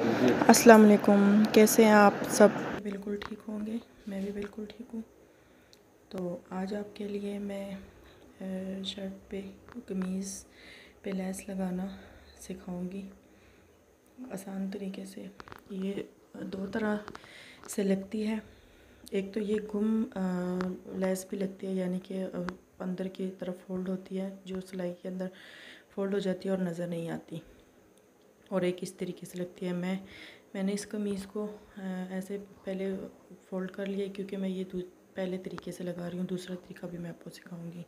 अस्सलाम वालेकुम, कैसे हैं आप सब? बिल्कुल ठीक होंगे, मैं भी बिल्कुल ठीक हूँ। तो आज आपके लिए मैं शर्ट पे कमीज़ पे लेस लगाना सिखाऊंगी आसान तरीके से। ये दो तरह से लगती है। एक तो ये लेस भी लगती है, यानी कि अंदर की तरफ फोल्ड होती है, जो सिलाई के अंदर फोल्ड हो जाती है और नज़र नहीं आती। और एक इस तरीके से लगती है। मैंने इस कमीज़ को ऐसे पहले फ़ोल्ड कर लिया, क्योंकि मैं ये पहले तरीके से लगा रही हूँ। दूसरा तरीका भी मैं आपको सिखाऊंगी।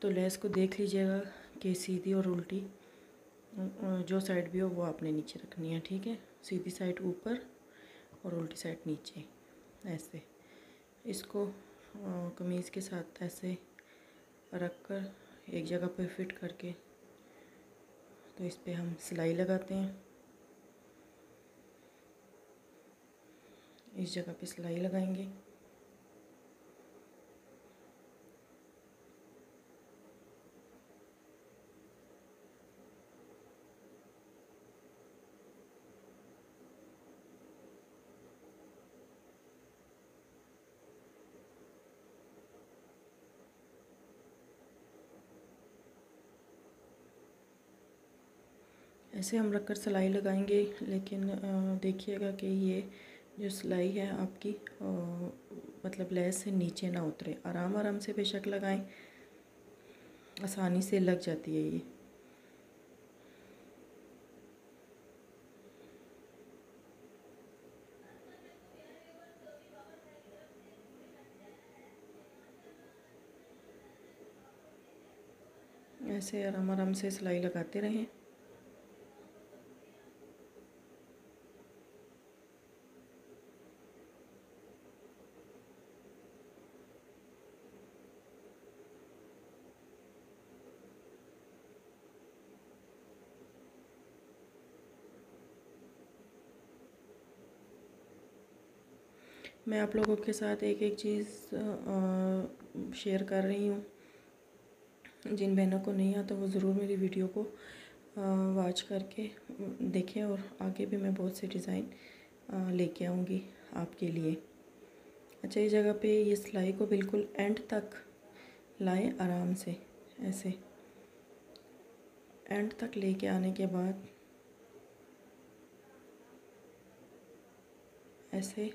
तो लेस को देख लीजिएगा कि सीधी और उल्टी जो साइड भी हो वो आपने नीचे रखनी है, ठीक है। सीधी साइड ऊपर और उल्टी साइड नीचे, ऐसे। इसको कमीज़ के साथ ऐसे रख कर एक जगह पर फिट करके, तो इस पे हम सिलाई लगाते हैं। इस जगह पे सिलाई लगाएंगे। ऐसे हम रखकर सिलाई लगाएंगे, लेकिन देखिएगा कि ये जो सिलाई है आपकी मतलब लेस से नीचे ना उतरे। आराम आराम से बेशक लगाएं, आसानी से लग जाती है ये। ऐसे आराम आराम से सिलाई लगाते रहें। मैं आप लोगों के साथ एक एक चीज़ शेयर कर रही हूँ। जिन बहनों को नहीं आता वो ज़रूर मेरी वीडियो को वॉच करके देखें, और आगे भी मैं बहुत से डिज़ाइन लेके आऊँगी आपके लिए। अच्छा, इस जगह पे ये सिलाई को बिल्कुल एंड तक लाएं, आराम से ऐसे एंड तक लेके आने के बाद ऐसे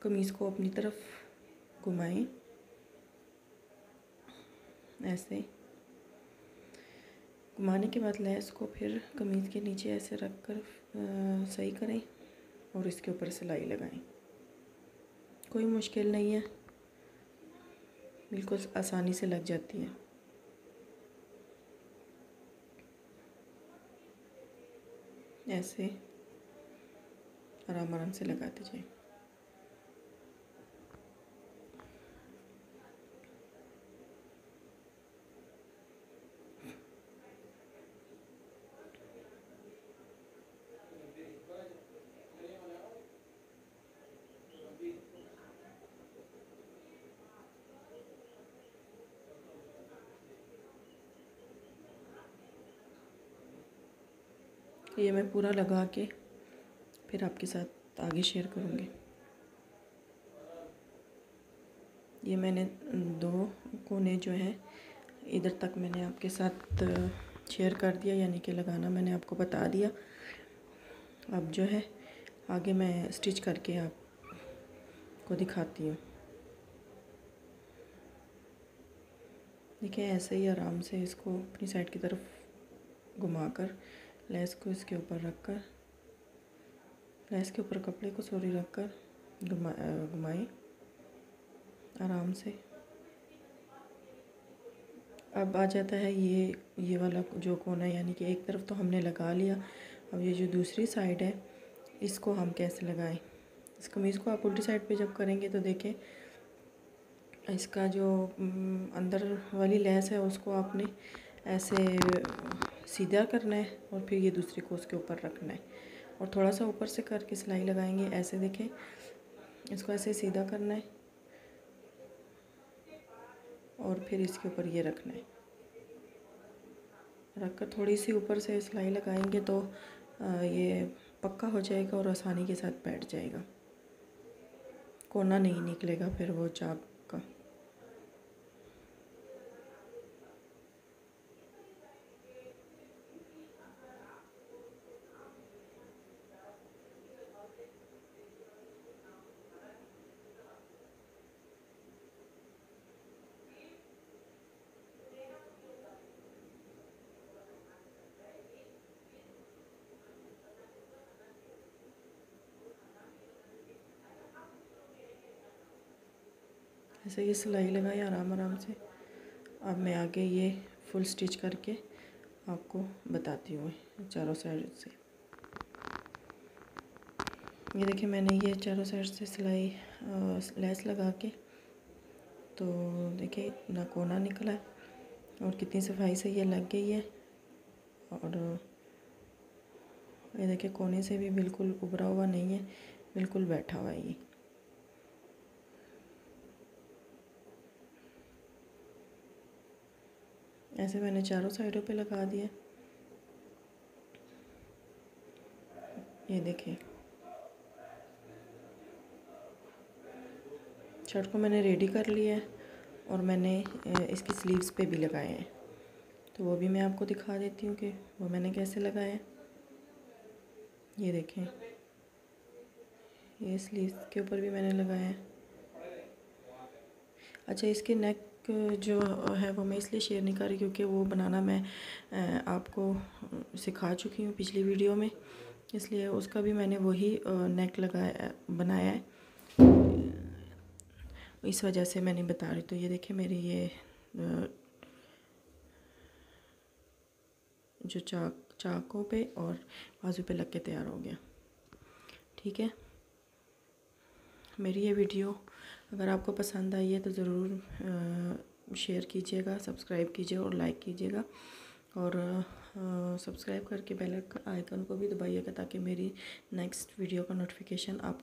कमीज़ को अपनी तरफ घुमाएं। ऐसे घुमाने के बाद लेस को फिर कमीज़ के नीचे ऐसे रख कर सही करें और इसके ऊपर सिलाई लगाएं। कोई मुश्किल नहीं है, बिल्कुल आसानी से लग जाती है। ऐसे आराम आराम से लगाते जाएं। ये मैं पूरा लगा के फिर आपके साथ आगे शेयर करूँगी। ये मैंने दो कोने जो हैं इधर तक मैंने आपके साथ शेयर कर दिया, यानी कि लगाना मैंने आपको बता दिया। अब जो है आगे मैं स्टिच करके आपको दिखाती हूँ। देखिए, ऐसे ही आराम से इसको अपनी साइड की तरफ घुमाकर लेस को इसके ऊपर रखकर, लेस के ऊपर कपड़े को रखकर घुमाएं आराम से। अब आ जाता है ये वाला जो कोना, यानी कि एक तरफ तो हमने लगा लिया। अब ये जो दूसरी साइड है इसको हम कैसे लगाएं। इस कमीज़ को आप उल्टी साइड पे जब करेंगे तो देखें, इसका जो अंदर वाली लेस है उसको आपने ऐसे सीधा करना है और फिर ये दूसरी को उसके ऊपर रखना है और थोड़ा सा ऊपर से करके सिलाई लगाएंगे। ऐसे देखें, इसको ऐसे सीधा करना है और फिर इसके ऊपर ये रखना है। रख कर थोड़ी सी ऊपर से सिलाई लगाएंगे तो ये पक्का हो जाएगा और आसानी के साथ बैठ जाएगा, कोना नहीं निकलेगा फिर वो चाक का। ऐसे ये सिलाई लगाई आराम आराम से। अब मैं आगे ये फुल स्टिच करके आपको बताती हूँ चारों साइड से। ये देखिए मैंने ये चारों साइड से सिलाई लेस लगा के, तो देखिए ना कोना निकला और कितनी सफाई से ये लग गई है। और ये देखिए कोने से भी बिल्कुल उभरा हुआ नहीं है, बिल्कुल बैठा हुआ है ये। ऐसे मैंने चारों साइडों पे लगा दिया। ये देखिए शर्ट को मैंने रेडी कर लिया है और मैंने इसकी स्लीव्स पे भी लगाए हैं, तो वो भी मैं आपको दिखा देती हूँ कि वो मैंने कैसे लगाए हैं। ये देखें, ये स्लीव्स के ऊपर भी मैंने लगाया है। अच्छा, इसके नेक जो है वो मैं इसलिए शेयर नहीं कर रही क्योंकि वो बनाना मैं आपको सिखा चुकी हूँ पिछली वीडियो में, इसलिए उसका भी मैंने वही नेक लगाया बनाया है, इस वजह से मैंने बता रही। तो ये देखिए मेरी ये जो चाकों पे और बाजू पे लग के तैयार हो गया। ठीक है, मेरी ये वीडियो अगर आपको पसंद आई है तो ज़रूर शेयर कीजिएगा, सब्सक्राइब कीजिए और लाइक कीजिएगा, और सब्सक्राइब करके बेल आइकन को भी दबाइएगा ताकि मेरी नेक्स्ट वीडियो का नोटिफिकेशन आप